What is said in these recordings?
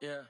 Yeah.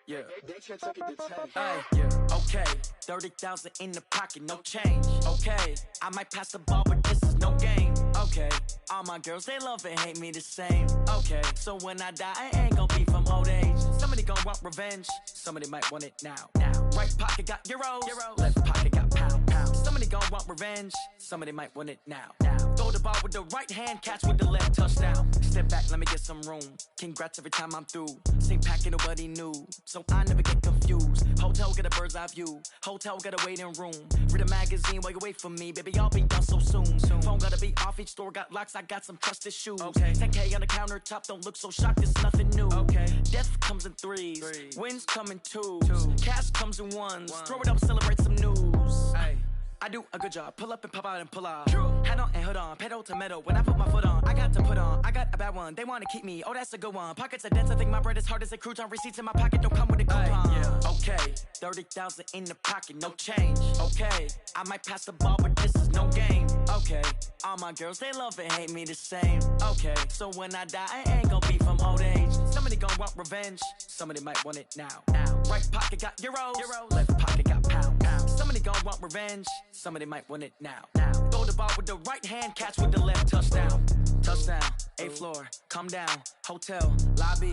Yeah. They should take it to 10. Hey, yeah. Okay. 30,000 in the pocket, no change. Okay. I might pass the ball, but this is no game. Okay. All my girls, they love and hate me the same. Okay. So when I die, I ain't gonna be from old age. Somebody gonna want revenge. Somebody might want it now. Right pocket got euros. Left pocket got pound. Somebody gonna want revenge. Somebody might want it now. Throw the ball with the right hand, catch with the left, touchdown. Step back, let me get some room. Congrats every time I'm through. Same packet, nobody knew. So I never get confused. Hotel get a bird's eye view. Hotel get a waiting room. Read a magazine while you wait for me. Baby, I'll be done so soon. Phone gotta be off, each store got locks. I got some trusted shoes. Okay. 10K on the countertop, don't look so shocked, it's nothing new. Okay. Death comes in threes. Wins come in twos. Cash comes in ones. Throw it up, celebrate some news. Hey. I do a good job, pull up and pop out and pull off. Hat on and hood on, pedal to metal. When I put my foot on, I got to put on. I got a bad one, they wanna keep me, oh that's a good one. Pockets are dense, I think my bread is hard as a crouton. Receipts in my pocket don't come with a coupon. Yeah. Okay, 30,000 in the pocket, no change. Okay, I might pass the ball, but this is no game. Okay, all my girls, they love and hate me the same. Okay, so when I die, I ain't gonna be from old age. Somebody gonna want revenge, somebody might want it now. Right pocket got euros. Left pocket got pound. Somebody gonna want revenge, somebody might want it now. Throw the ball with the right hand, catch with the left, touchdown. Touchdown, 8th floor, come down, hotel, lobby.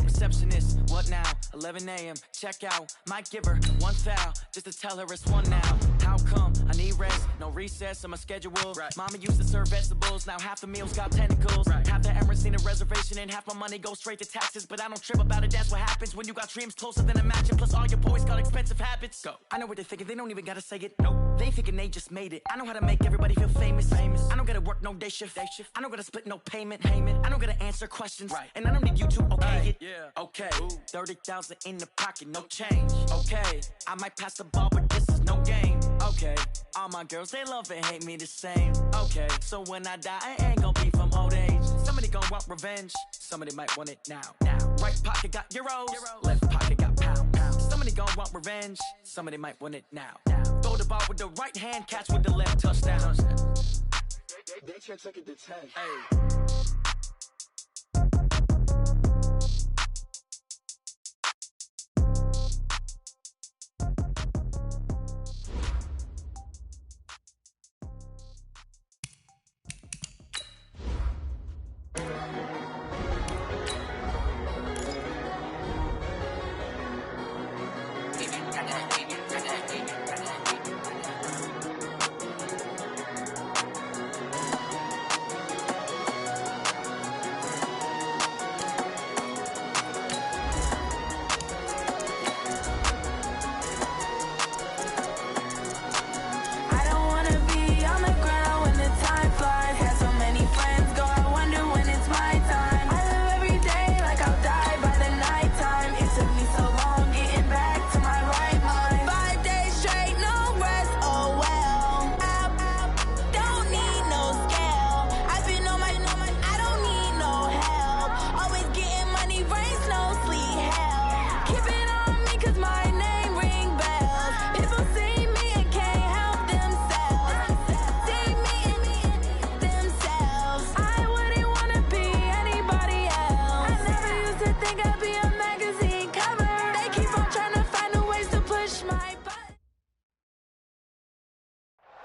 Receptionist, what now? 11 a.m., check out. Might give her one foul, just to tell her it's one now. How come? I need rest, no recess on my schedule. Right. Mama used to serve vegetables, now half the meals got tentacles. Right. Half the Emirates need a reservation and half my money goes straight to taxes. But I don't trip about it, that's what happens when you got dreams closer than a mansion. Plus all your boys got expensive habits. Go. I know what they're thinking, they don't even gotta say it. Nope. They thinking they just made it. I know how to make everybody feel famous. I don't gotta work no day shift. I don't gotta split no payment. I don't gotta answer questions. Right. And I don't need you to okay it. Yeah. Okay, 30,000 in the pocket, no change. Okay, I might pass the ball, but this is no game. Okay, all my girls, they love and hate me the same. Okay, so when I die, I ain't gonna be from old age. Somebody gonna want revenge, somebody might want it now. Right pocket got euros, left pocket got pound. Somebody gonna want revenge, somebody might want it now. Throw the ball with the right hand, catch with the left, touchdown. They should take it to 10. Hey.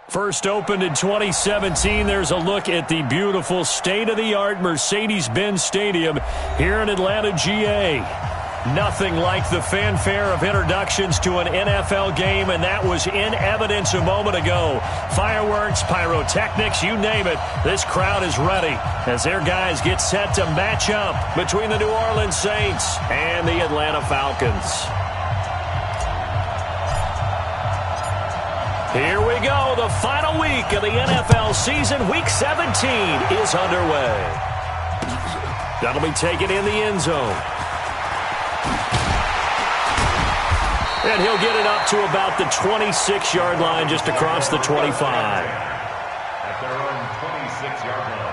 First opened in 2017, there's a look at the beautiful state-of-the-art Mercedes-Benz Stadium here in Atlanta, GA. Nothing like the fanfare of introductions to an NFL game, and that was in evidence a moment ago. Fireworks, pyrotechnics, you name it, this crowd is ready as their guys get set to match up between the New Orleans Saints and the Atlanta Falcons. Here we go. The final week of the NFL season. Week 17 is underway. That'll be taken in the end zone. And he'll get it up to about the 26-yard line, just across the 25. At their own 26-yard line.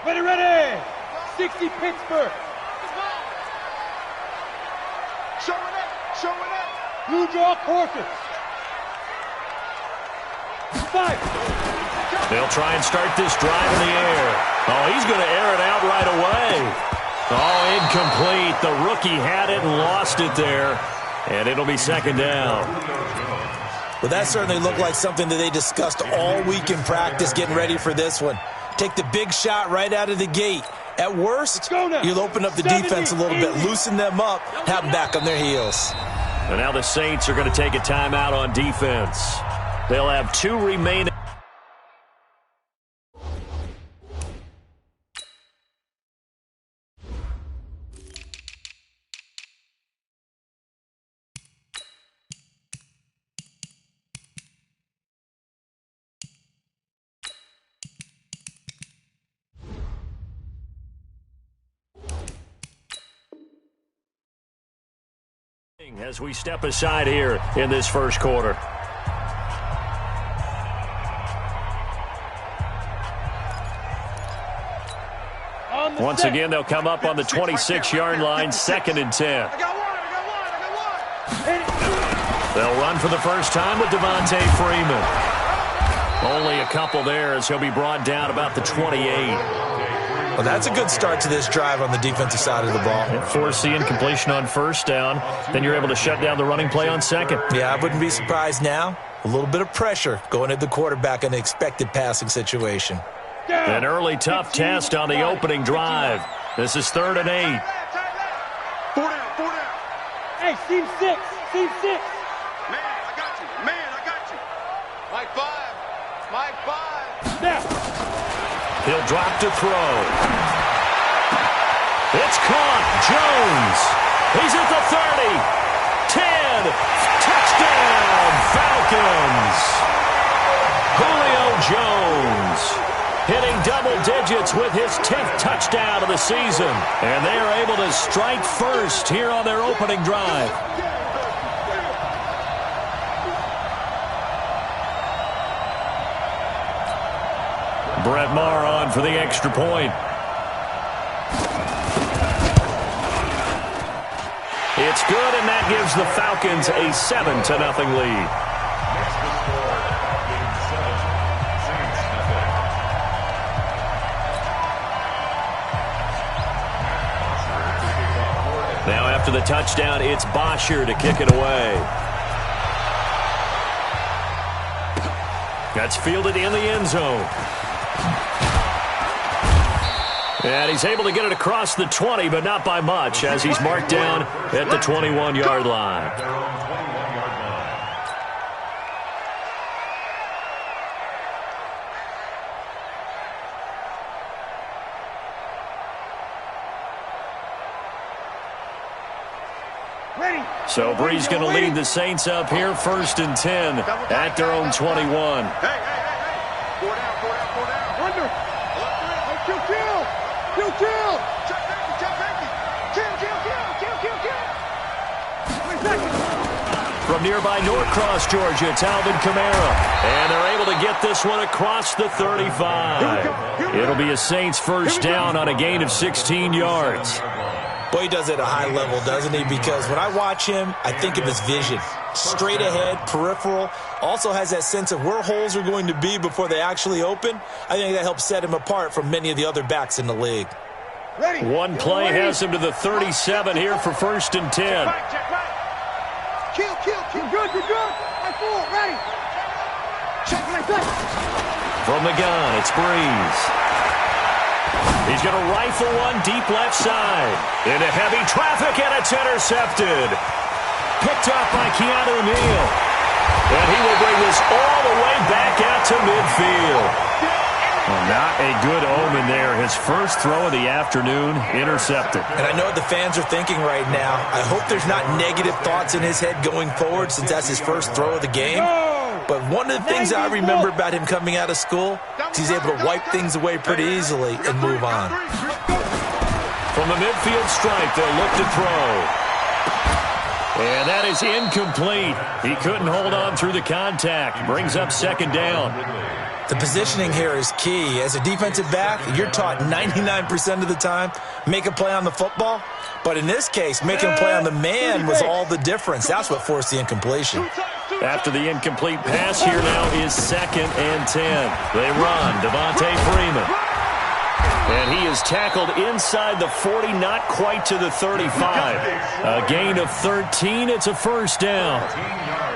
Ready, ready! 60 Pittsburgh. Showing it! Blue draw Corker. 5. They'll try and start this drive in the air. Oh, he's going to air it out right away. Oh, incomplete. The rookie had it and lost it there. And it'll be second down. Well, that certainly looked like something that they discussed all week in practice getting ready for this one. Take the big shot right out of the gate. At worst, you'll open up the defense a little bit, loosen them up, have them back on their heels. And now the Saints are going to take a timeout on defense. They'll have 2 remaining. As we step aside here in this first quarter. Once again, they'll come up on the 26-yard line, 2nd and 10. I got one. They'll run for the first time with Devontae Freeman. Only a couple there as he'll be brought down about the 28. Well, that's a good start to this drive on the defensive side of the ball. And force the incompletion on first down. Then you're able to shut down the running play on second. Yeah, I wouldn't be surprised now. A little bit of pressure going at the quarterback in an expected passing situation. An early tough test on the opening drive. This is 3rd and 8. 4 down. Hey, team 6. Team 6. Man, I got you. Mike 5. Now. He'll drop to throw. It's caught. Jones. He's at the 30. 10. Touchdown, Falcons. Julio Jones hitting double digits with his 10th touchdown of the season. And they are able to strike first here on their opening drive. Brett Maher on for the extra point. It's good, and that gives the Falcons a 7-0 lead. Now after the touchdown, it's Bosher to kick it away. That's fielded in the end zone. And he's able to get it across the 20, but not by much, as he's marked down at the 21-yard line. So Bree's going to lead the Saints up here, 1st and 10 at their own 21. Hey. 4 down. Under. Kill. Check Kill. From nearby Norcross, Georgia, it's Alvin Kamara. And they're able to get this one across the 35. It'll be a Saints first down on a gain of 16 yards. Boy, he does it at a high level, doesn't he? Because when I watch him, I think of his vision. Straight ahead, peripheral. Also has that sense of where holes are going to be before they actually open. I think that helps set him apart from many of the other backs in the league. One play has him to the 37 here for 1st and 10. Check back. Kill. You're good. I full. Ready. Check like that. From the gun, it's Breeze. He's going to rifle one deep left side. Into heavy traffic, and it's intercepted. Picked up by Keanu Neal. And he will bring this all the way back out to midfield. Well, not a good omen there. His first throw of the afternoon, intercepted. And I know what the fans are thinking right now. I hope there's not negative thoughts in his head going forward since that's his first throw of the game. But one of the things I remember about him coming out of school is he's able to wipe things away pretty easily and move on. From the midfield stripe, they'll look to throw. And that is incomplete. He couldn't hold on through the contact. Brings up 2nd down. The positioning here is key. As a defensive back, you're taught 99% of the time, make a play on the football. But in this case, making a play on the man was all the difference. That's what forced the incompletion. After the incomplete pass, here now is 2nd and 10. They run. Devontae Freeman. And he is tackled inside the 40, not quite to the 35. A gain of 13. It's a first down.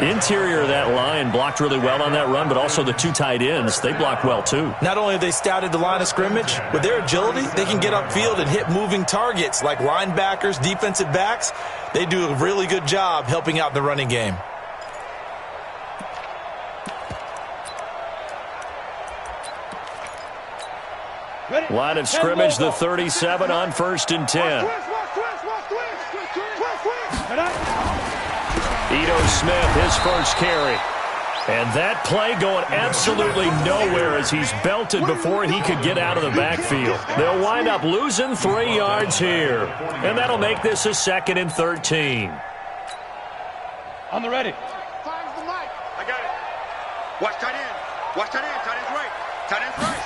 Interior of that line blocked really well on that run, but also the 2 tight ends, they blocked well too. Not only have they scouted the line of scrimmage, with their agility, they can get upfield and hit moving targets like linebackers, defensive backs. They do a really good job helping out the running game. Line of scrimmage, the 37 on 1st and 10. Ito Smith, his first carry. And that play going absolutely nowhere as he's belted before he could get out of the backfield. They'll wind up losing 3 yards here. And that'll make this a 2nd and 13. On the ready. I got it. Watch tight end. Watch tight end. Tight end's right. Tight end's right.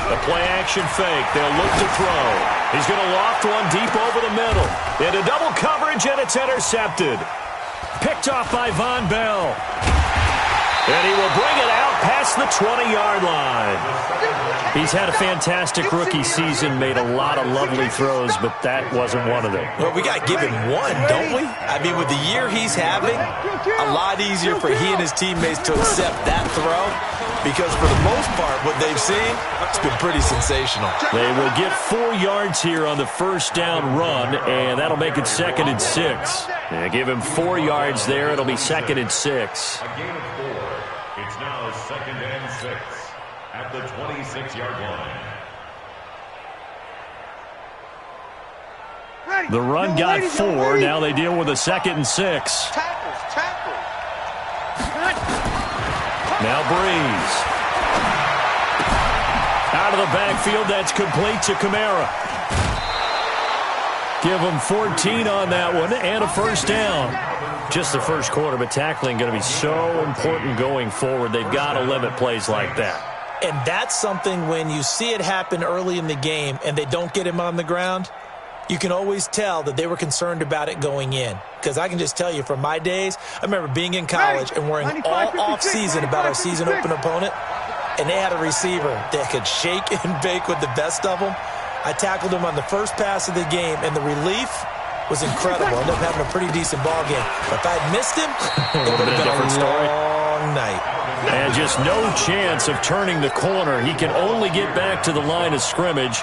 The play-action fake. They'll look to throw. He's going to loft one deep over the middle. Into double coverage, and it's intercepted. Picked off by Von Bell. And he will bring it out past the 20-yard line. He's had a fantastic rookie season, made a lot of lovely throws, but that wasn't one of them. Well, we got to give him one, don't we? I mean, with the year he's having, a lot easier for he and his teammates to accept that throw because for the most part, what they've seen, it's been pretty sensational. They will get 4 yards here on the first down run, and that'll make it 2nd and 6. Yeah, give him 4 yards there. It'll be 2nd and 6. A gain of 4. It's now 2nd and 6 at the 26-yard line. The run got 4. Now they deal with a 2nd and 6. Tackles. Now Breeze. Out of the backfield, that's complete to Kamara. Give them 14 on that one and a first down. Just the first quarter, but tackling going to be so important going forward. They've got to limit plays like that. And that's something when you see it happen early in the game and they don't get him on the ground, you can always tell that they were concerned about it going in. Because I can just tell you from my days, I remember being in college and worrying all off-season about our season-open opponent, and they had a receiver that could shake and bake with the best of them. I tackled him on the first pass of the game, and the relief was incredible. Ended up having a pretty decent ball game. But if I had missed him, it would have been a long night. And just no chance of turning the corner. He can only get back to the line of scrimmage.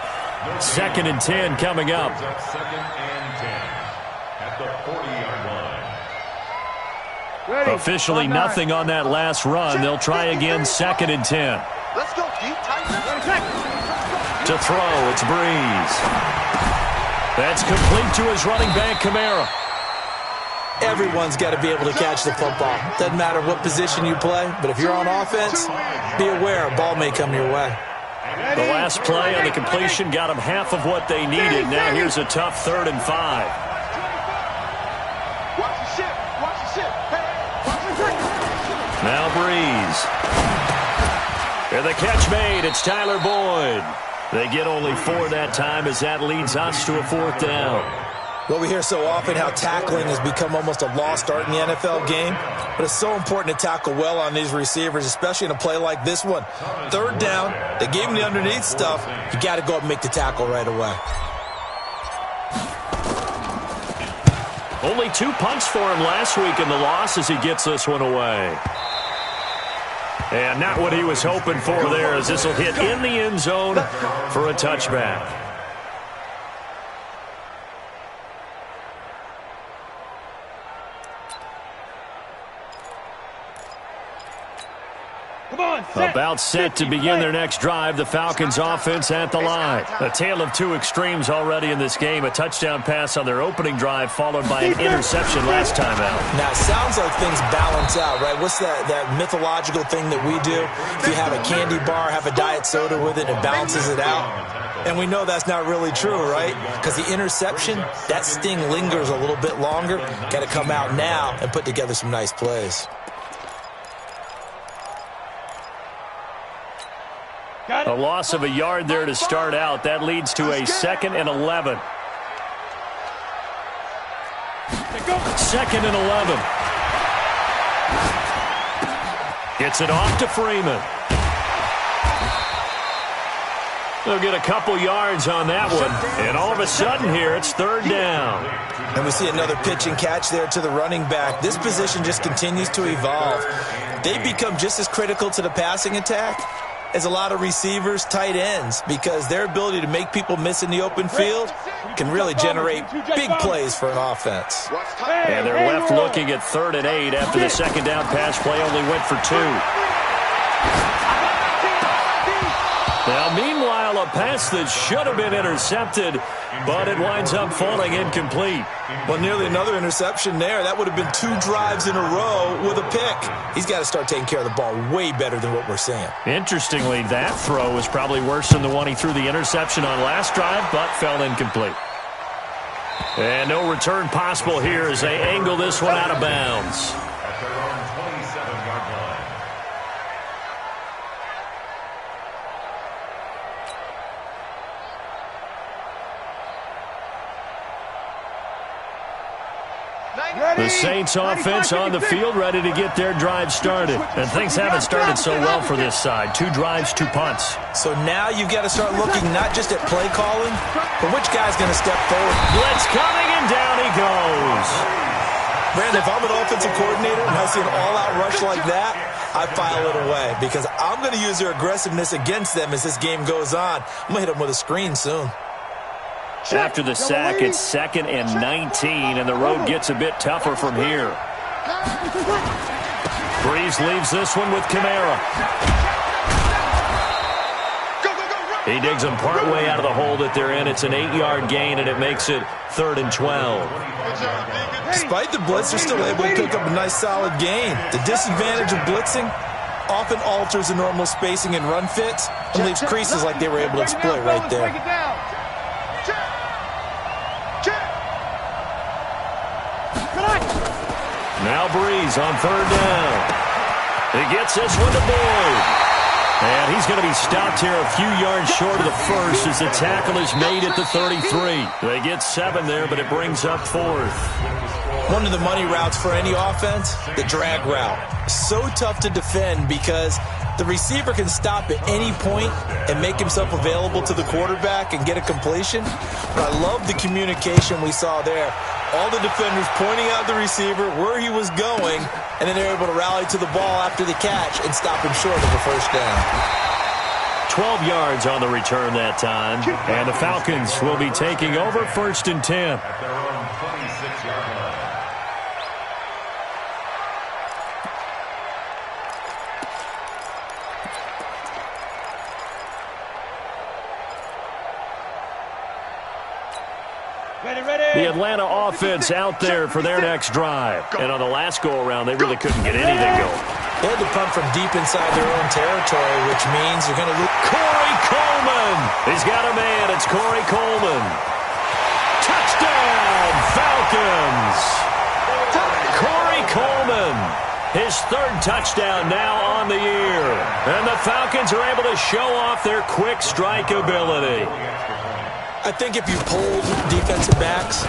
2nd and 10 coming up. 2nd and 10 at the 40-yard line. Officially nothing on that last run. They'll try again 2nd and 10. Let's go deep, tight end. To throw, it's Breeze. That's complete to his running back, Kamara. Everyone's got to be able to catch the football. Doesn't matter what position you play, but if you're on offense, be aware a ball may come your way. The last play on the completion got them half of what they needed. Now here's a tough 3rd and 5. Watch the ship. Watch the ship. Hey, watch the ship. Now Breeze. And the catch made. It's Tyler Boyd. They get only 4 that time as that leads us to a 4th down. Well, we hear so often how tackling has become almost a lost art in the NFL game, but it's so important to tackle well on these receivers, especially in a play like this one. 3rd down, they gave him the underneath stuff. You got to go up and make the tackle right away. Only 2 punts for him last week in the loss as he gets this one away. And not what he was hoping for there, as this will hit in the end zone for a touchback. About set to begin their next drive. The Falcons offense at the line. A tale of 2 extremes already in this game. A touchdown pass on their opening drive followed by an interception last time out. Now, it sounds like things balance out, right? What's that mythological thing that we do? If you have a candy bar, have a diet soda with it, and it balances it out. And we know that's not really true, right? Because the interception, that sting lingers a little bit longer. Got to come out now and put together some nice plays. A loss of a yard there to start out. That leads to a 2nd and 11. 2nd and 11. Gets it off to Freeman. They'll get a couple yards on that one. And all of a sudden here, it's 3rd down. And we see another pitch and catch there to the running back. This position just continues to evolve. They become just as critical to the passing attack as a lot of receivers, tight ends, because their ability to make people miss in the open field can really generate big plays for an offense. And they're left looking at 3rd and 8 after the 2nd down pass play only went for 2. Now, meanwhile, a pass that should have been intercepted, but it winds up falling incomplete. Well, nearly another interception there. That would have been 2 drives in a row with a pick. He's got to start taking care of the ball way better than what we're seeing. Interestingly, that throw was probably worse than the one he threw the interception on last drive, but fell incomplete. And no return possible here as they angle this one out of bounds. At their own 27-yard line. The Saints offense on the field, ready to get their drive started. And things haven't started so well for this side. 2 drives, 2 punts. So now you've got to start looking not just at play calling, but which guy's going to step forward. Blitz coming, and down he goes. Brandon, if I'm an offensive coordinator and I see an all-out rush like that, I file it away because I'm going to use their aggressiveness against them as this game goes on. I'm going to hit them with a screen soon. After the sack, it's 2nd and 19, and the road gets a bit tougher from here. Breeze leaves this one with Kamara. He digs them partway out of the hole that they're in. It's an 8-yard gain, and it makes it 3rd and 12. Despite the blitz, they're still able to pick up a nice solid gain. The disadvantage of blitzing often alters the normal spacing and run fits and leaves creases like they were able to exploit right there. Now Breeze on 3rd down. He gets this one to Boyd. And he's going to be stopped here a few yards short of the first as the tackle is made at the 33. They get 7 there, but it brings up 4th. One of the money routes for any offense, the drag route. So tough to defend because the receiver can stop at any point and make himself available to the quarterback and get a completion. But I love the communication we saw there. All the defenders pointing out the receiver, where he was going, and then they're able to rally to the ball after the catch and stop him short of a first down. 12 yards on the return that time. And the Falcons will be taking over 1st and 10. At their own 26-yard line. The Atlanta offense out there for their next drive. And on the last go-around, they really couldn't get anything going. They had to punt from deep inside their own territory, which means you're going to lose. Corey Coleman! He's got a man. It's Corey Coleman. Touchdown, Falcons! Corey Coleman, his 3rd touchdown now on the year. And the Falcons are able to show off their quick strike ability. I think if you polled defensive backs,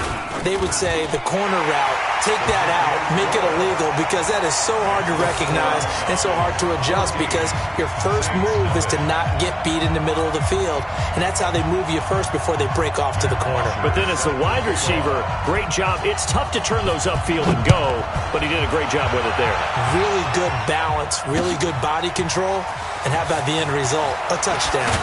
they would say the corner route, take that out, make it illegal, because that is so hard to recognize and so hard to adjust because your first move is to not get beat in the middle of the field. And that's how they move you first before they break off to the corner. But then as the wide receiver, great job. It's tough to turn those upfield and go, but he did a great job with it there. Really good balance, really good body control, and how about the end result? A touchdown.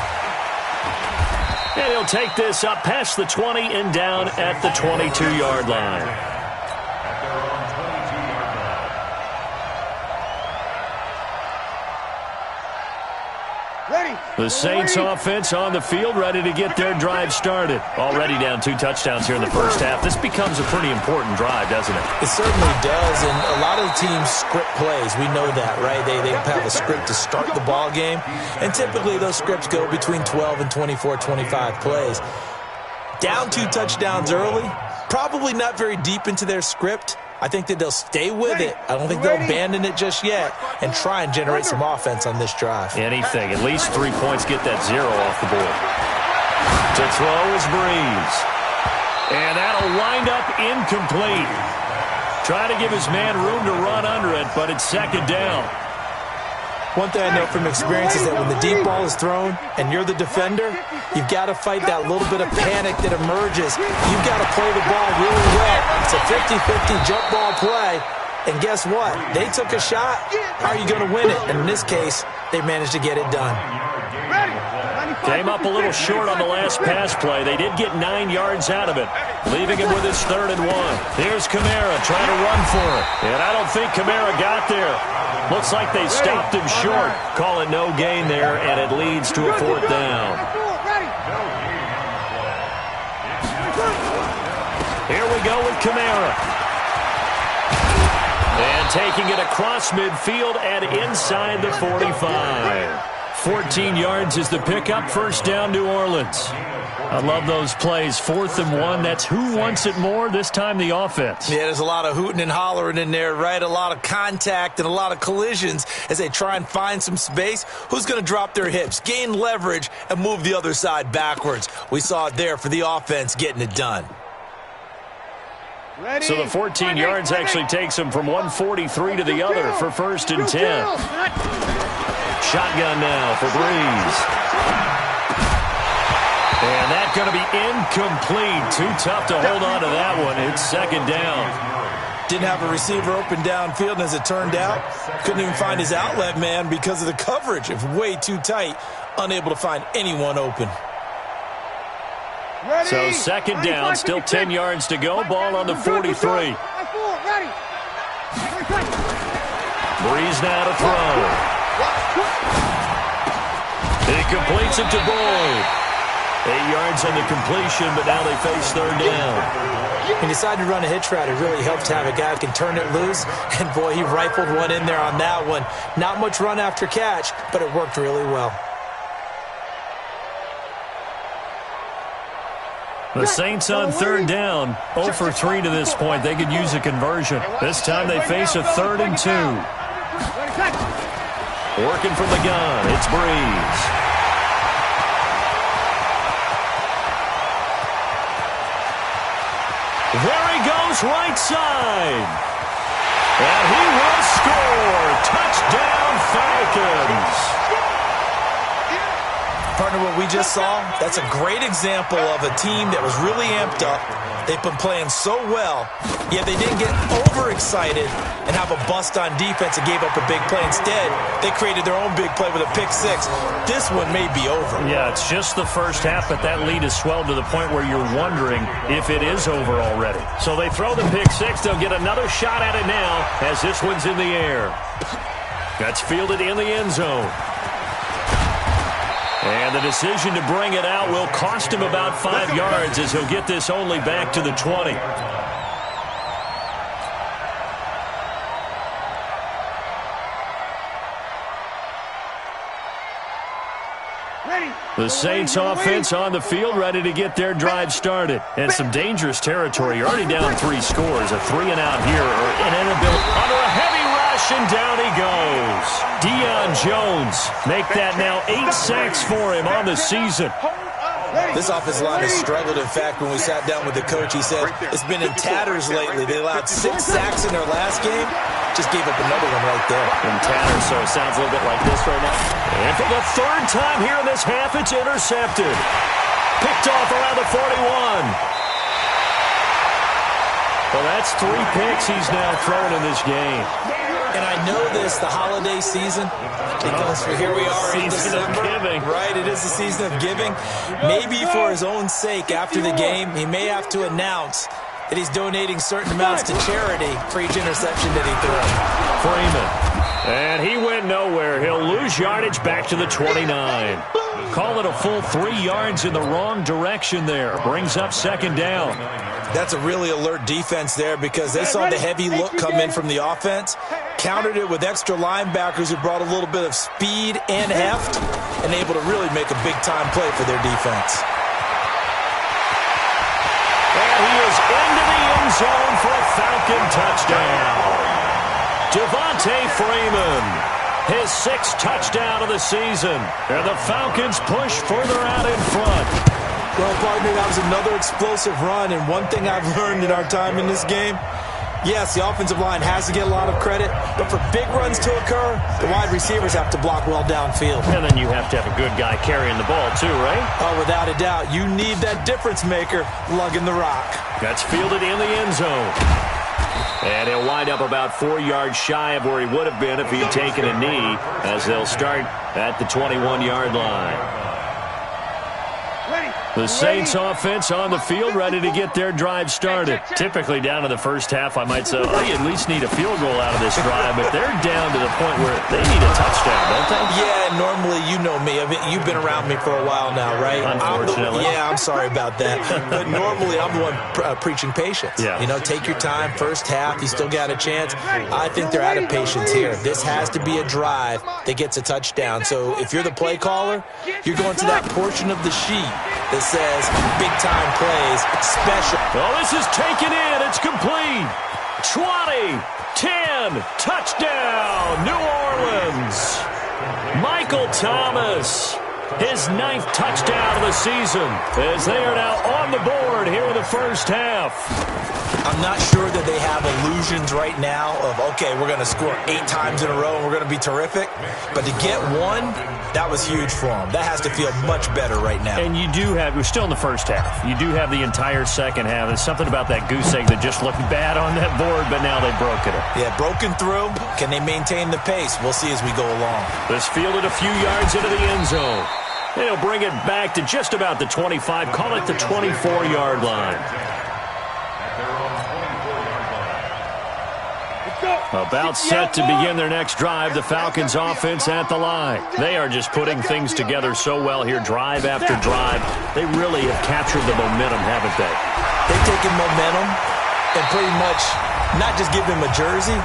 And he'll take this up past the 20 and down at the 22-yard line. At their own 22-yard line. Ready. The Saints offense on the field, ready to get their drive started. Already down 2 touchdowns here in the first half. This becomes a pretty important drive, doesn't it? It certainly does, and a lot of the teams script plays. We know that, right? They have a script to start the ball game, and typically those scripts go between 12 and 24, 25 plays. Down 2 touchdowns early, probably not very deep into their script. I think that they'll stay with it. I don't think they'll abandon it just yet and try and generate some offense on this drive. Anything. At least 3 points, get that 0 off the board. To throw is Breeze. And that'll wind up incomplete. Trying to give his man room to run under it, but it's second down. One thing I know from experience is that when the deep ball is thrown and you're the defender, you've got to fight that little bit of panic that emerges. You've got to play the ball really well. It's a 50-50 jump ball play. And guess what? They took a shot. How are you going to win it? And in this case, they managed to get it done. Came up a little short on the last pass play. They did get 9 yards out of it, leaving him with his 3rd and 1. Here's Kamara trying to run for it. And I don't think Kamara got there. Looks like they stopped him short. Call it no gain there, and it leads to a 4th down. Here we go with Kamara. And taking it across midfield and inside the 45. 14 yards is the pickup. First down, New Orleans. I love those plays. 4th and 1. That's who wants it more. This time the offense. Yeah, there's a lot of hooting and hollering in there, right? A lot of contact and a lot of collisions as they try and find some space. Who's going to drop their hips, gain leverage, and move the other side backwards? We saw it there for the offense getting it done. So the 14 yards actually takes him from 143 to the other for 1st and 10. Shotgun now for Breeze. And that's going to be incomplete. Too tough to hold on to that one. It's second down. Didn't have a receiver open downfield, and as it turned out, couldn't even find his outlet man because of the coverage. It was way too tight, unable to find anyone open. So second down, still 10 yards to go. Ball on the 43. Breeze now to throw. He completes it to Boyd. 8 yards on the completion, but now they face 3rd down. He decided to run a hitch route. It really helps to have a guy who can turn it loose. And, boy, he rifled one in there on that one. Not much run after catch, but it worked really well. The Saints on 3rd down, 0 for 3 to this point. They could use a conversion. This time they face a 3rd and 2. Working from the gun, it's Breeze. There he goes, right side. And he will score. Touchdown, Falcons. Partner, what we just saw, that's a great example of a team that was really amped up. They've been playing so well, yet they didn't get overexcited and have a bust on defense and gave up a big play. Instead, they created their own big play with a pick 6. This one may be over. Yeah, it's just the first half, but that lead has swelled to the point where you're wondering if it is over already. So they throw the pick 6. They'll get another shot at it now as this one's in the air. That's fielded in the end zone. And the decision to bring it out will cost him about 5 yards as he'll get this only back to the 20. The Saints offense on the field, ready to get their drive started. And some dangerous territory. You're already down 3 scores. A 3-and-out here or an inability. Under a heavy rush, and down he goes. Deion Jones make that now 8 sacks for him on the season. This offensive line has struggled. In fact, when we sat down with the coach, he said it's been in tatters lately. They allowed 6 sacks in their last game. Just gave up another one right there. In tatters, so it sounds a little bit like this right now. And for the 3rd time here in this half, it's intercepted. Picked off around the 41. Well, that's 3 picks he's now thrown in this game. And I know this, the holiday season, because here we are in December. Season of giving. Right, it is the season of giving. Maybe for his own sake, after the game, he may have to announce that he's donating certain amounts to charity for each interception that he threw. Freeman. And he went nowhere. He'll lose yardage back to the 29. Call it a full 3 yards in the wrong direction there. Brings up second down. That's a really alert defense there because they saw the heavy look come in from the offense, countered it with extra linebackers who brought a little bit of speed and heft, and able to really make a big-time play for their defense. And he is into the end zone for a Falcon touchdown. Devontae Freeman, his 6th touchdown of the season. And the Falcons push further out in front. Well, partner, that was another explosive run. And one thing I've learned in our time in this game, yes, the offensive line has to get a lot of credit, but for big runs to occur, the wide receivers have to block well downfield. And then you have to have a good guy carrying the ball too, right? Oh, without a doubt. You need that difference maker lugging the rock. That's fielded in the end zone. And he'll wind up about 4 yards shy of where he would have been if he'd taken a knee, as they'll start at the 21-yard line. The Saints offense on the field, ready to get their drive started. Typically down to the first half, I might say, oh, you at least need a field goal out of this drive, but they're down to the point where they need a touchdown, don't they? Yeah, normally, you know me. I mean, you've been around me for a while now, right? Unfortunately. I'm sorry about that. But normally, I'm the one preaching patience. Yeah. You know, take your time. First half, you still got a chance. I think they're out of patience here. This has to be a drive that gets a touchdown. So if you're the play caller, you're going to that portion of the sheet that says big-time plays, special. Oh, this is taken in. It's complete. 20, 10, touchdown, New Orleans. Michael Thomas, his 9th touchdown of the season, as they are now on the board here in the first half. I'm not sure that they have illusions right now of, okay, we're going to score 8 times in a row and we're going to be terrific. But to get one, that was huge for them. That has to feel much better right now. And you do have, we're still in the first half. You do have the entire second half. There's something about that goose egg that just looked bad on that board, but now they've broken it. Yeah, broken through. Can they maintain the pace? We'll see as we go along. This fielded a few yards into the end zone. They'll bring it back to just about the 25. Call it the 24-yard line. About set to begin their next drive, the Falcons offense at the line. They are just putting things together so well here, drive after drive. They really have captured the momentum, haven't they? They've taken momentum and pretty much not just give him a jersey,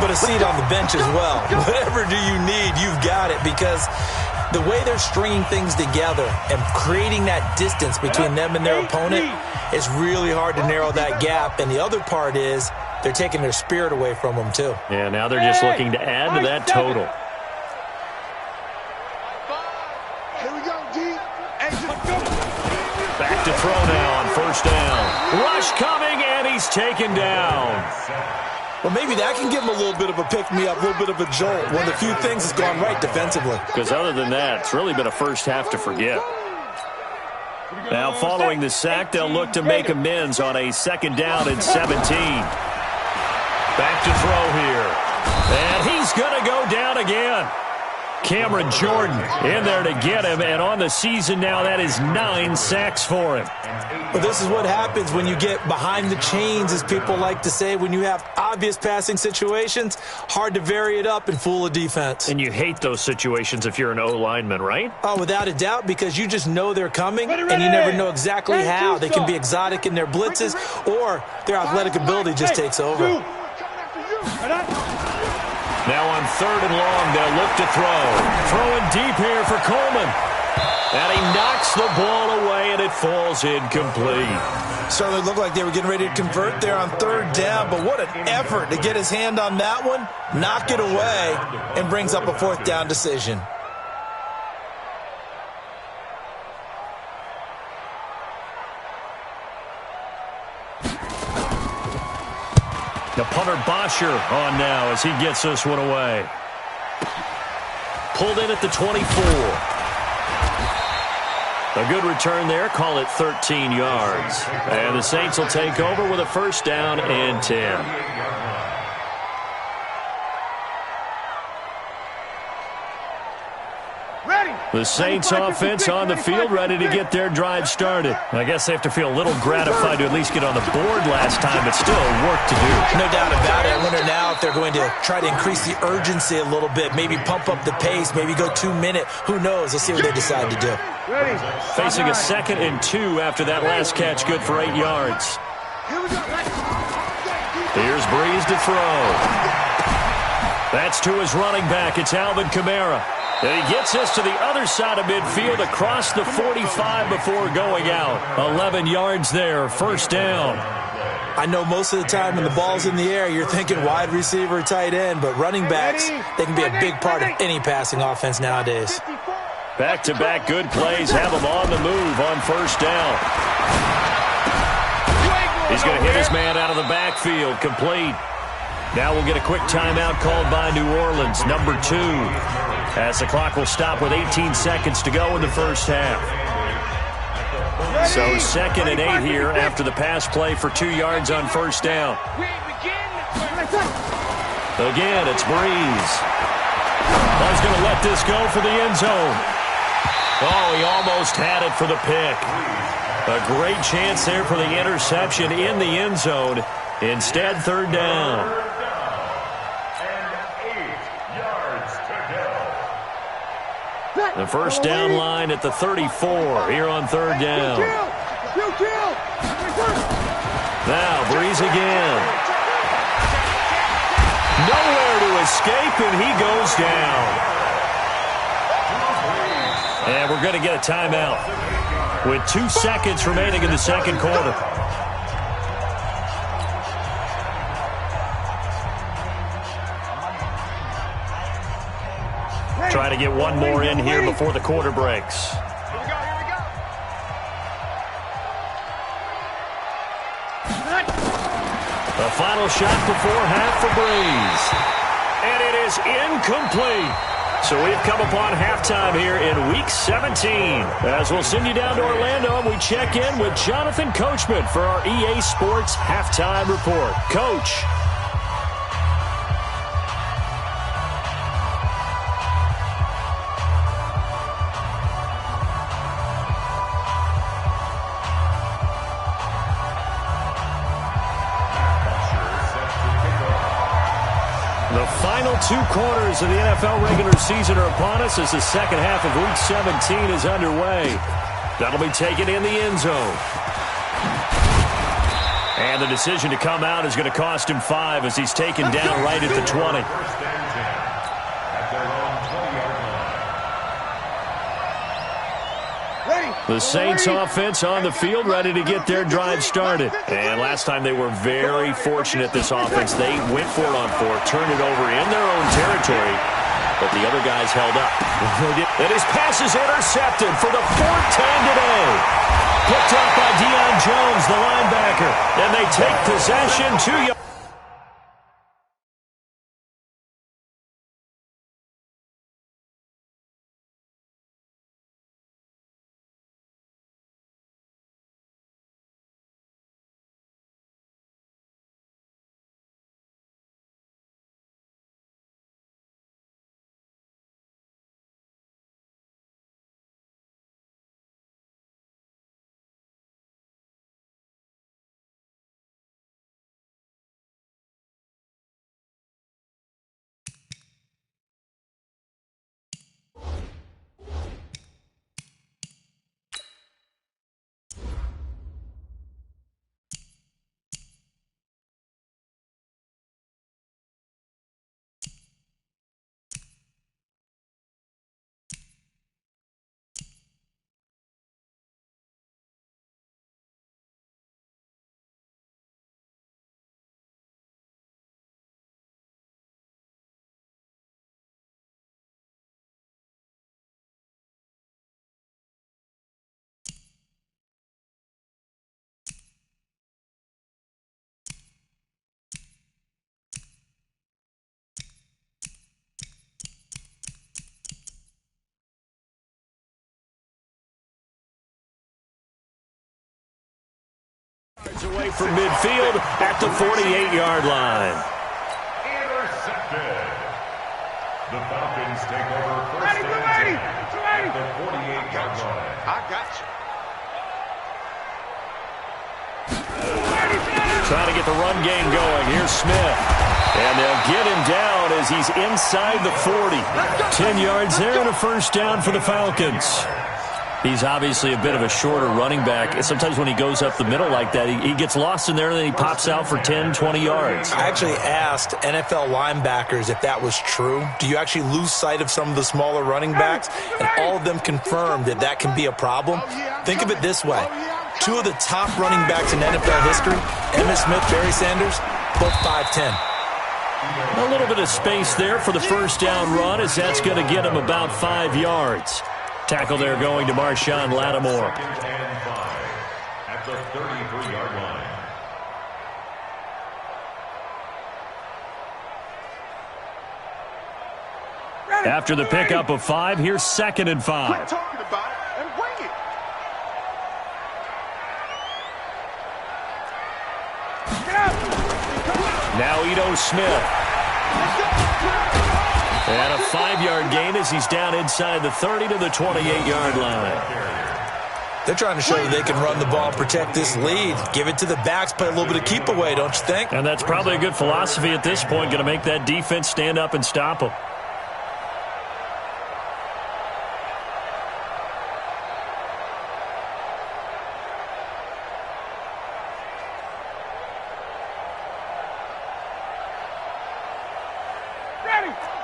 but a seat on the bench as well. Whatever do you need, you've got it, because the way they're stringing things together and creating that distance between them and their opponent, it's really hard to narrow that gap. And the other part is they're taking their spirit away from them, too. Yeah, now they're just looking to add to that total. Here we go, D. Back to throw now on first down. Rush coming, and he's taken down. Well, maybe that can give him a little bit of a pick-me-up, a little bit of a jolt. One of the few things that's gone right defensively. Because other than that, it's really been a first half to forget. Now, following the sack, they'll look to make amends on a 2nd down and 17. Back to throw here. And he's going to go down again. Cameron Jordan in there to get him. And on the season now, that is 9 sacks for him. But this is what happens when you get behind the chains, as people like to say. When you have obvious passing situations, hard to vary it up and fool a defense. And you hate those situations if you're an O-lineman, right? Oh, without a doubt, because you just know they're coming, and you never know exactly how. They can be exotic in their blitzes, or their athletic ability just takes over. Now on 3rd and long, they'll look to throw. Throwing deep here for Coleman. And he knocks the ball away, and it falls incomplete. Certainly looked like they were getting ready to convert there on 3rd down, but what an effort to get his hand on that one, knock it away, and brings up a 4th down decision. The punter Bosher on now as he gets this one away. Pulled in at the 24. A good return there. Call it 13 yards. And the Saints will take over with a 1st down and 10. The Saints offense on the field, ready to get their drive started. I guess they have to feel a little gratified to at least get on the board last time, but still work to do. No doubt about it. I wonder now if they're going to try to increase the urgency a little bit, maybe pump up the pace, maybe go 2-minute. Who knows? Let's see what they decide to do. Facing a 2nd and 2 after that last catch, good for 8 yards. Here's Breeze to throw. That's to his running back. It's Alvin Kamara. And he gets us to the other side of midfield across the 45 before going out. 11 yards there, 1st down. I know most of the time when the ball's in the air, you're thinking wide receiver, tight end, but running backs, they can be a big part of any passing offense nowadays. Back-to-back good plays have him on the move on first down. He's going to hit his man out of the backfield, complete. Now we'll get a quick timeout called by New Orleans, number 2, as the clock will stop with 18 seconds to go in the first half. So 2nd and 8 here after the pass play for 2 yards on first down. Again, it's Breeze. He's going to let this go for the end zone. Oh, he almost had it for the pick. A great chance there for the interception in the end zone. Instead, 3rd down. The first down line at the 34 here on 3rd down. Now Breeze again. Nowhere to escape, and he goes down. And we're going to get a timeout with 2 seconds remaining in the second quarter. Try to get one more in here before the quarter breaks. Here we go. The final shot before half for Breeze. And it is incomplete. So we've come upon halftime here in Week 17. As we'll send you down to Orlando, and we check in with Jonathan Coachman for our EA Sports Halftime Report. Coach. The final 2 quarters of the NFL regular season are upon us as the second half of Week 17 is underway. That'll be taken in the end zone. And the decision to come out is going to cost him 5 as he's taken down right at the 20. The Saints offense on the field, ready to get their drive started. And last time they were very fortunate, this offense. They went for it on 4, turned it over in their own territory, but the other guys held up. And his pass is intercepted for the 4th time today. Picked up by Deion Jones, the linebacker. And they take possession 2 yards. Away from midfield at the 48-yard line. Intercepted. The Falcons take over first and 10 at the 48-yard line. I got you. Trying to get the run game going. Here's Smith. And they'll get him down as he's inside the 40. 10 yards there and a first down for the Falcons. He's obviously a bit of a shorter running back. Sometimes when he goes up the middle like that, he gets lost in there and then he pops out for 10, 20 yards. I actually asked NFL linebackers if that was true. Do you actually lose sight of some of the smaller running backs? And all of them confirmed that that can be a problem. Think of it this way. Two of the top running backs in NFL history, Emmitt Smith, Barry Sanders, both 5'10". A little bit of space there for the first down run, as that's going to get him about 5 yards. Tackle there going to Marshawn Lattimore. Second and 5 at the 33-yard line. After the pickup of 5, here's 2nd and 5. Quit talking about it and bring it. Now Ito Smith. And a 5-yard gain as he's down inside the 30 to the 28-yard line. They're trying to show that they can run the ball and protect this lead. Give it to the backs, play a little bit of keep away, don't you think? And that's probably a good philosophy at this point, going to make that defense stand up and stop them.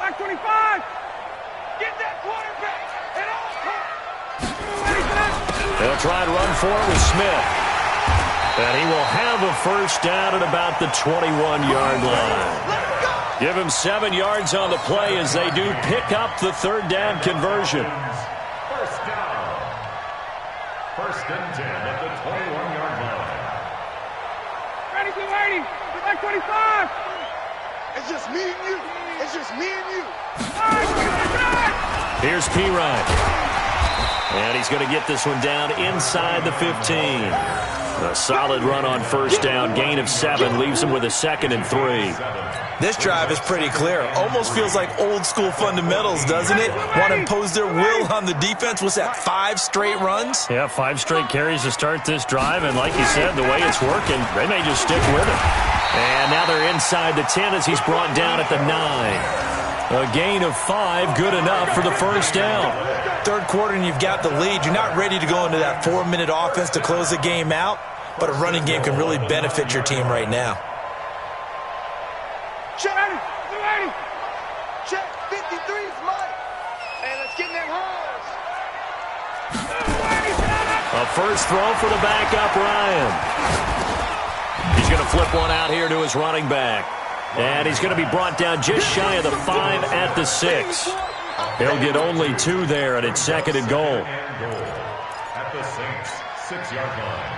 Back 25. Get that quarterback. They'll try and run for it with Smith. And he will have a first down at about the 21-yard line. Give him 7 yards on the play as they do pick up the 3rd down conversion. First down. 1st and 10 at the 21-yard line. Ready, get ready. Get back 25. It's just me and you. It's just me and you. Here's P-Ryan. And he's going to get this one down inside the 15. A solid run on first down. Gain of 7 leaves him with a 2nd and 3. This drive is pretty clear. Almost feels like old school fundamentals, doesn't it? Want to impose their will on the defense. What's that, 5 straight runs? Yeah, 5 straight carries to start this drive. And like you said, the way it's working, they may just stick with it. And now they're inside the 10 as he's brought down at the 9. A gain of 5, good enough for the first down. 3rd quarter and you've got the lead. You're not ready to go into that 4-minute offense to close the game out, but a running game can really benefit your team right now. Check. Ready. Check. 53's mine. Hey, let's get in that house. A first throw for the backup, Ryan. He's going to flip one out here to his running back. And he's going to be brought down just shy of the 5 at the 6. He'll get only 2 there, and it's 2nd and goal. At the 6-yard line.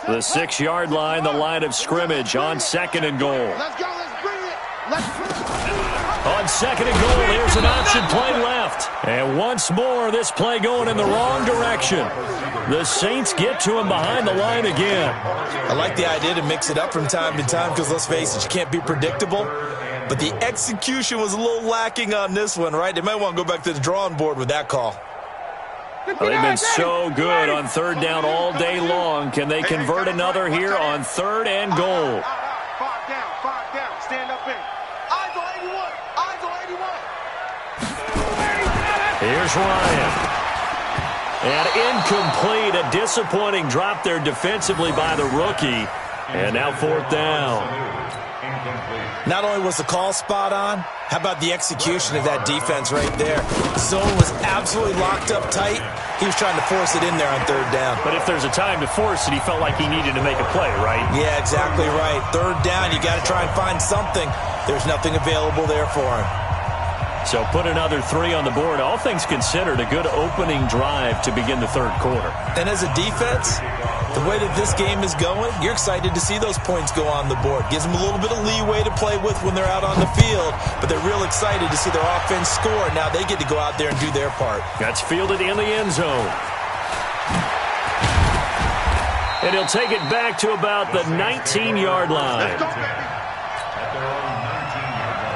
The 6-yard line, the line of scrimmage on 2nd and goal. Let's go. Let's bring it. On 2nd and goal, here's an option play left. And once more, this play going in the wrong direction. The Saints get to him behind the line again. I like the idea to mix it up from time to time because, let's face it, you can't be predictable. But the execution was a little lacking on this one, right? They might want to go back to the drawing board with that call. Well, they've been so good on 3rd down all day long. Can they convert another here on 3rd and goal? 5 down. Stand up in. Eyes on 81. Eyes on 81. Here's Ryan. And incomplete. A disappointing drop there defensively by the rookie. And now 4th down. Not only was the call spot on, how about the execution of that defense right there? Zone was absolutely locked up tight. He was trying to force it in there on 3rd down. But if there's a time to force it, he felt like he needed to make a play, right? Yeah, exactly right. 3rd down, you got to try and find something. There's nothing available there for him. So put another 3 on the board. All things considered, a good opening drive to begin the 3rd quarter. And as a defense, the way that this game is going, you're excited to see those points go on the board. Gives them a little bit of leeway to play with when they're out on the field, but they're real excited to see their offense score. Now they get to go out there and do their part. That's fielded in the end zone. And he'll take it back to about the 19-yard line. Let's go, baby. At their own 19-yard line.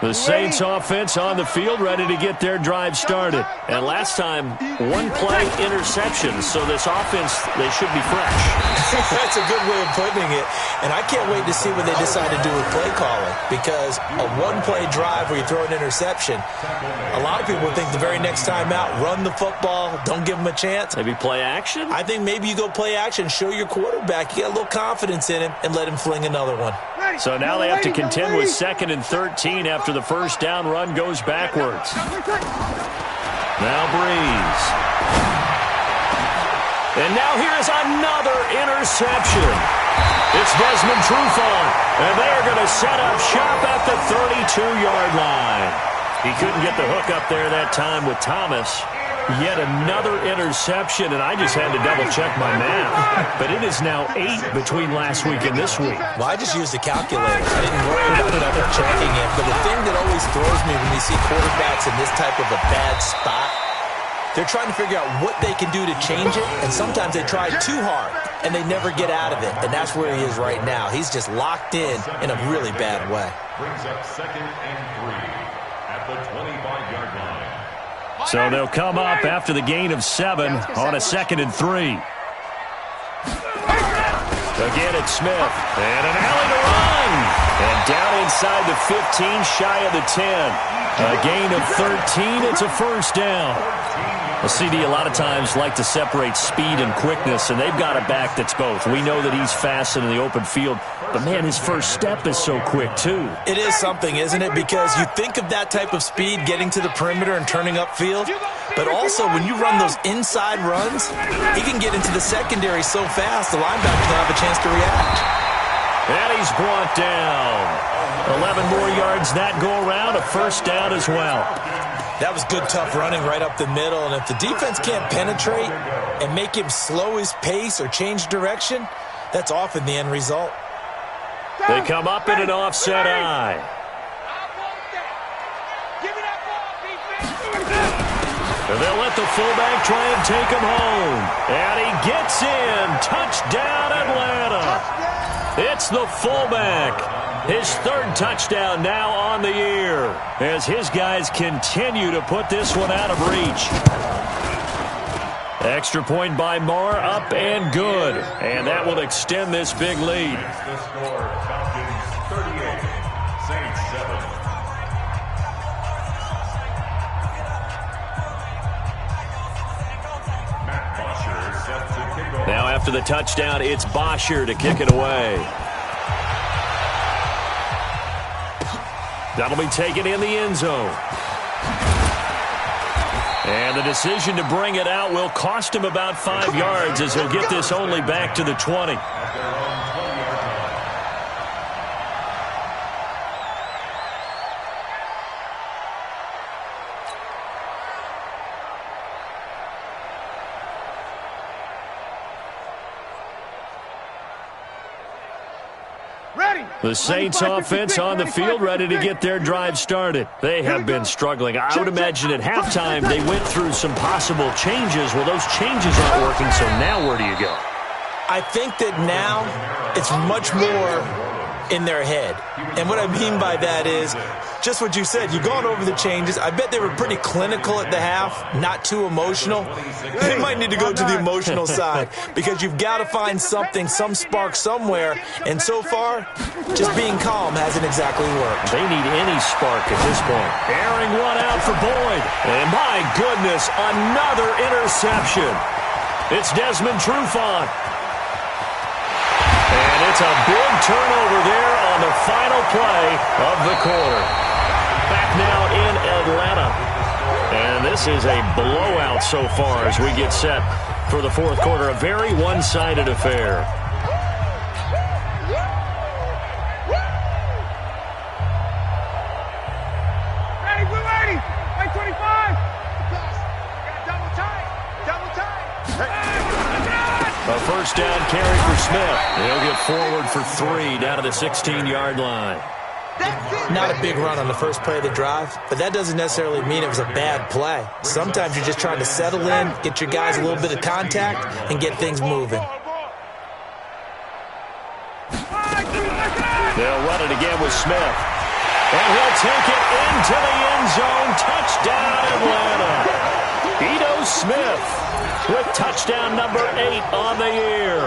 The Saints offense on the field, ready to get their drive started. And last time, one play interception, so this offense, they should be fresh. That's a good way of putting it. And I can't wait to see what they decide to do with play calling, because a one-play drive where you throw an interception, a lot of people think the very next time out, run the football, don't give them a chance. Maybe play action? I think maybe you go play action, show your quarterback, you get a little confidence in him, and let him fling another one. So now they have to contend with 2nd and 13 after the first down run goes backwards. Now Breeze. And now here's another interception. It's Desmond Trufant, and they're going to set up shop at the 32-yard line. He couldn't get the hook up there that time with Thomas. Yet another interception, and I just had to double-check my math. But it is now 8 between last week and this week. Well, I just used the calculator. I didn't worry about double-checking it. But the thing that always throws me when you see quarterbacks in this type of a bad spot, they're trying to figure out what they can do to change it, and sometimes they try too hard, and they never get out of it. And that's where he is right now. He's just locked in a really bad way. Brings up 2nd and 3 at the 25-yard line. So they'll come up after the gain of 7 on a 2nd and 3. Again, it's Smith. And an alley to run. And down inside the 15, shy of the 10. A gain of 13. It's a first down. The CD a lot of times like to separate speed and quickness, and they've got a back that's both. We know that he's fast in the open field, but, man, his first step is so quick, too. It is something, isn't it? Because you think of that type of speed getting to the perimeter and turning upfield, but also when you run those inside runs, he can get into the secondary so fast the linebackers don't have a chance to react. And he's brought down. 11 more yards that go around, a first down as well. That was good, tough running right up the middle, and if the defense can't penetrate and make him slow his pace or change direction, that's often the end result. They come up in an offset eye. And they'll let the fullback try and take him home. And he gets in. Touchdown, Atlanta. It's the fullback. His 3rd touchdown now on the year as his guys continue to put this one out of reach. Extra point by Marr, up and good. And that will extend this big lead. The score, Falcons 38, Saints 7. Matt Bosher set to kick off. Now after the touchdown, it's Bosher to kick it away. That'll be taken in the end zone. And the decision to bring it out will cost him about 5 yards as he'll get this only back to the 20. The Saints offense on the field ready to get their drive started. They have been struggling. I would imagine at halftime they went through some possible changes. Well, those changes aren't working, so now where do you go? I think that now it's much more in their head. And what I mean by that is just what you said. You've gone over the changes. I bet they were pretty clinical at the half, not too emotional. They might need to go to the emotional side because you've got to find something, some spark somewhere. And so far, just being calm hasn't exactly worked. They need any spark at this point. Airing one out for Boyd. And my goodness, another interception. It's Desmond Trufant. And it's a big turnover there on the final play of the quarter. Back now in Atlanta. And this is a blowout so far as we get set for the fourth quarter. A very one-sided affair. Ready, we're ready. 25. Double time. A first down carry for Smith. He'll get forward for 3 down to the 16-yard line. Not a big run on the first play of the drive, but that doesn't necessarily mean it was a bad play. Sometimes you're just trying to settle in, get your guys a little bit of contact, and get things moving. They'll run it again with Smith. And he'll take it into the end zone. Touchdown, Atlanta. Ito Smith with touchdown number 8 on the year.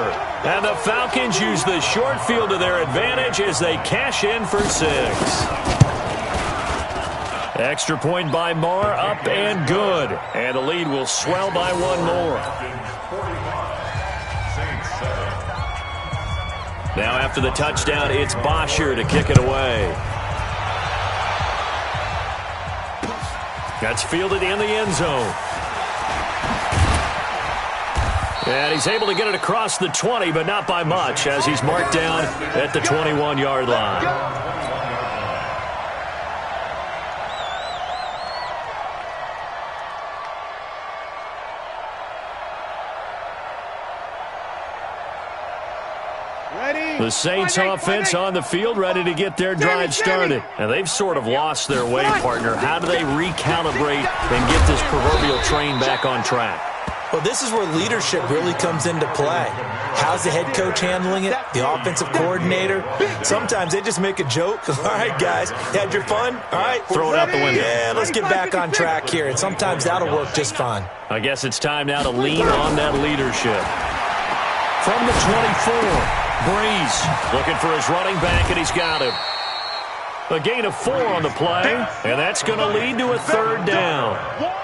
And the Falcons use the short field to their advantage as they cash in for 6. Extra point by Marr, up and good. And the lead will swell by 1 more. Now after the touchdown, it's Bosher to kick it away. That's fielded in the end zone. And he's able to get it across the 20, but not by much, as he's marked down at the 21-yard line. The Saints offense on the field, ready to get their drive started. And they've sort of lost their way, partner. How do they recalibrate and get this proverbial train back on track? Well, this is where leadership really comes into play. How's the head coach handling it? The offensive coordinator? Sometimes they just make a joke. All right, guys, you had your fun? All right. Throw it out the window. Yeah, let's get back on track here. And sometimes that'll work just fine. I guess it's time now to lean on that leadership. From the 24. Breeze looking for his running back, and he's got him. A gain of 4 on the play, and that's going to lead to a 3rd down.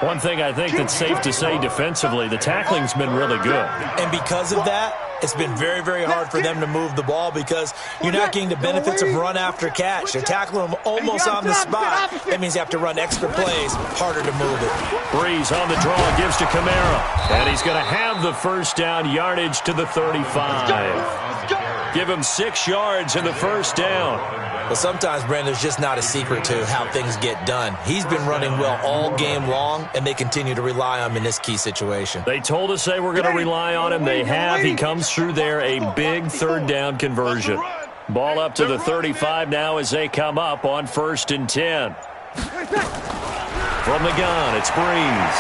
One thing I think that's safe to say defensively, the tackling's been really good. And because of that, it's been very, very hard for them to move the ball because you're not getting the benefits of run after catch. They're tackling them almost on the spot. That means you have to run extra plays, harder to move it. Breeze on the draw, gives to Kamara, and he's going to have the 1st down, yardage to the 35. Give him 6 yards in the 1st down. Well, sometimes, Brandon, there's just not a secret to how things get done. He's been running well all game long, and they continue to rely on him in this key situation. They told us they were going to rely on him. They have. He comes through there, a big 3rd down conversion. Ball up to the 35 now as they come up on 1st and 10. From the gun, it's Breeze.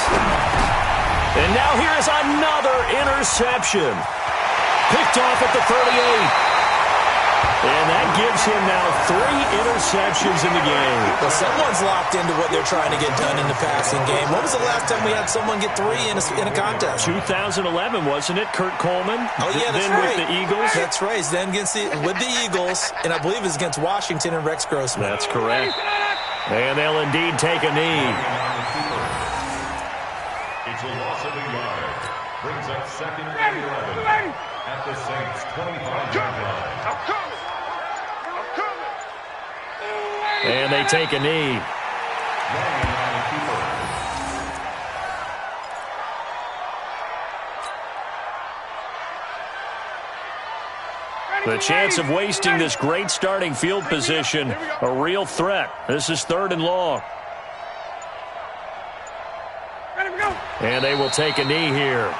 And now here's another interception. Picked off at the 38. And that gives him now 3 interceptions in the game. Well, someone's locked into what they're trying to get done in the passing game. When was the last time we had someone get 3 in a contest? 2011, wasn't it? Kurt Coleman? Oh, yeah, that's then right. with the Eagles? That's right. Then with the Eagles, and I believe it was against Washington and Rex Grossman. That's correct. And they'll indeed take a knee. It's a loss of a yard. Brings up 2nd and 11 at the Saints' 25-yard line. And they take a knee. The chance of wasting this great starting field position, a real threat. This is 3rd and long. And they will take a knee here.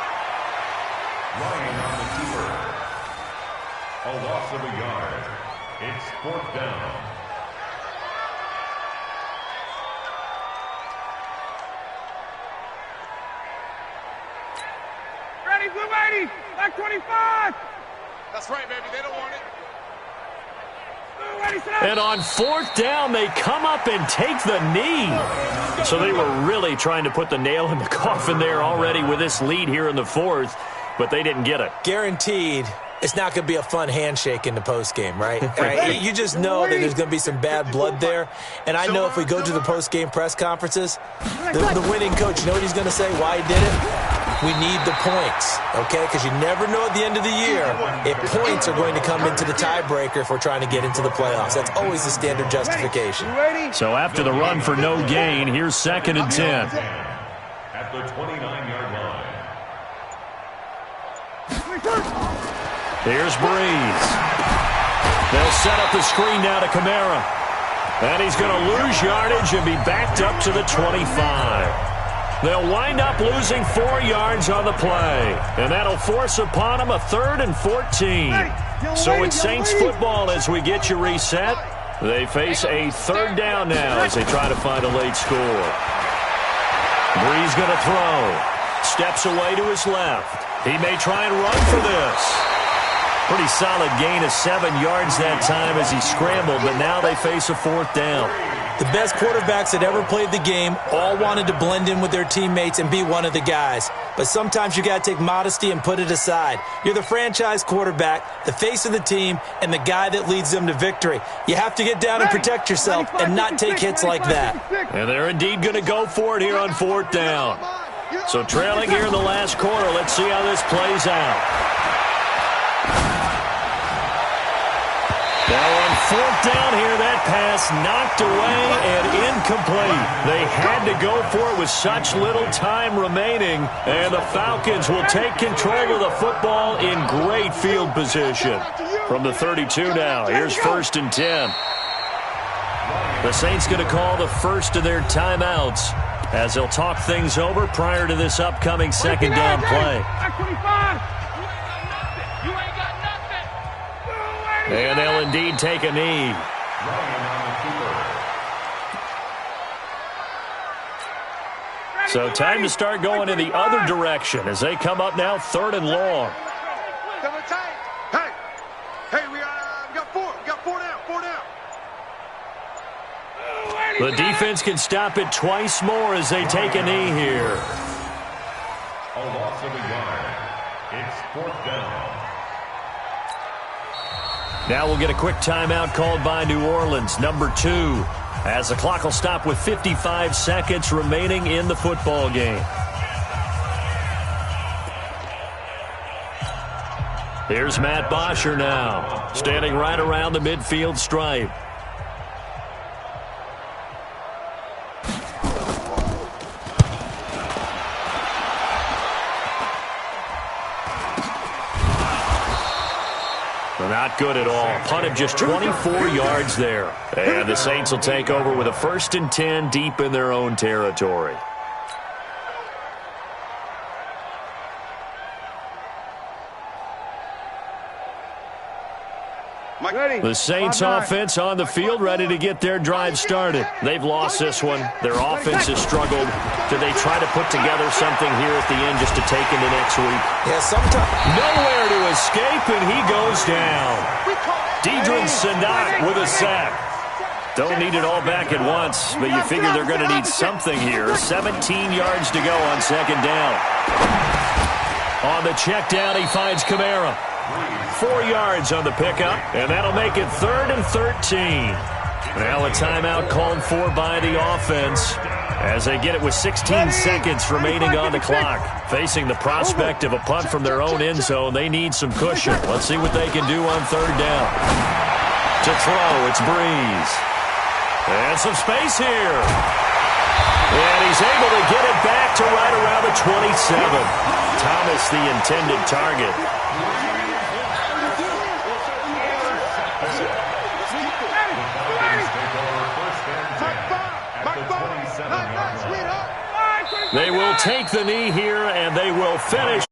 Lying on the keeper. A loss of a yard. It's 4th down. Blue 80, back 25. That's right, baby. They don't want it. And on 4th down, they come up and take the knee. So they were really trying to put the nail in the coffin there already with this lead here in the 4th, but they didn't get it. Guaranteed. It's not going to be a fun handshake in the postgame, right? You just know that there's going to be some bad blood there. And I know if we go to the postgame press conferences, the winning coach, you know what he's going to say, why he did it? We need the points, okay? Because you never know at the end of the year if points are going to come into the tiebreaker if we're trying to get into the playoffs. That's always the standard justification. So after the run for no gain, here's 2nd and 10. At the 29-yard line. Here's Breeze. They'll set up the screen now to Kamara. And he's going to lose yardage and be backed up to the 25. They'll wind up losing 4 yards on the play. And that'll force upon them a 3rd and 14. So it's Saints football as we get you reset. They face a 3rd down now as they try to find a late score. Breeze going to throw. Steps away to his left. He may try and run for this. Pretty solid gain of 7 yards that time as he scrambled, but now they face a 4th down. The best quarterbacks that ever played the game all wanted to blend in with their teammates and be one of the guys. But sometimes you got to take modesty and put it aside. You're the franchise quarterback, the face of the team, and the guy that leads them to victory. You have to get down and protect yourself and not take hits like that. And they're indeed going to go for it here on 4th down. So trailing here in the last quarter, let's see how this plays out. Now on 4th down here, that pass knocked away and incomplete. They had to go for it with such little time remaining, and the Falcons will take control of the football in great field position. From the 32 now, here's 1st and 10. The Saints going to call the first of their timeouts as they'll talk things over prior to this upcoming 2nd down play. And they'll indeed take a knee. So time to start going in the other direction as they come up now 3rd and long. Hey, we got 4. We got 4 down. 4 down. The defense can stop it twice more as they take a knee here. A loss of a yard. It's 4th down. Now we'll get a quick timeout called by New Orleans, number 2, as the clock will stop with 55 seconds remaining in the football game. Here's Matt Bosher now, standing right around the midfield stripe. Not good at all. Punt of just 24 yards there. And the Saints will take over with a 1st and 10 deep in their own territory. The Saints offense on the field ready to get their drive started. They've lost this one. Their offense has struggled. Do they try to put together something here at the end just to take into next week? Yeah, sometimes. Nowhere to escape, and he goes down. Deidrin Sanak with a sack. Don't need it all back at once, but you figure they're going to need something here. 17 yards to go on 2nd down. On the check down, he finds Kamara. 4 yards on the pickup, and that'll make it 3rd and 13. Now a timeout called for by the offense as they get it with 16 seconds remaining on the clock. Facing the prospect of a punt from their own end zone, they need some cushion. Let's see what they can do on 3rd down. To throw, it's Breeze. And some space here. And he's able to get it back to right around the 27. Thomas, the intended target. They will take the knee here, and they will finish.